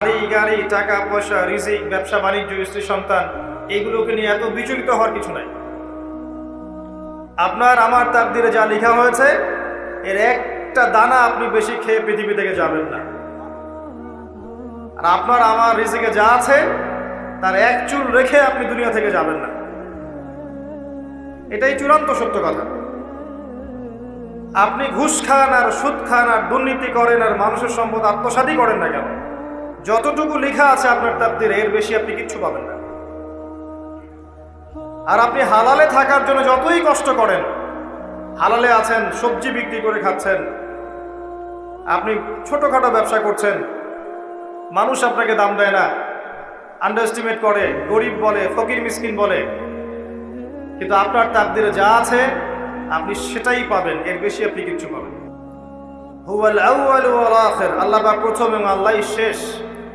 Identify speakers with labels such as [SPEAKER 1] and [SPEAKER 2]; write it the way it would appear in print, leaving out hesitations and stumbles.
[SPEAKER 1] বাড়ি গাড়ি টাকা পয়সা রিজিক ব্যবসা বাণিজ্য স্ত্রী সন্তান এইগুলোকে নিয়ে এত বিচলিত হওয়ার কিছু নাই। আপনার আমার তাকদিরে যা লেখা হয়েছে এর একটা দানা আপনি বেশি খেয়ে পৃথিবী থেকে যাবেন না। আর আপনার আমার রিজিকে যা আছে তার এক চুল রেখে আপনি দুনিয়া থেকে যাবেন না। এটাই চূড়ান্ত সত্য কথা। আপনি ঘুষ খান আর সুদ খান আর দুর্নীতি করেন আর মানুষের সম্পদ আত্মসাৎই করেন না কেন, যতটুকু লেখা আছে আপনার তাকদিরে এর বেশি আপনি কিচ্ছু পাবেন না। আর আপনি হালালে থাকার জন্য যতই কষ্ট করেন, হালালে আছেন, সবজি বিক্রি করে খাচ্ছেন, আপনি ছোটখাটো ব্যবসা করছেন, মানুষ আপনাকে দাম দেয় না, আন্ডারএস্টিমেট করে, গরিব বলে, ফকির মিসকিন বলে, কিন্তু আপনার তাকদিরে যা আছে আপনি সেটাই পাবেন, এর বেশি আপনি কিচ্ছু পাবেন। হুয়াল আউয়াল ওয়াল আখির, আল্লাহ পাক প্রথম এবং আল্লাহই শেষ।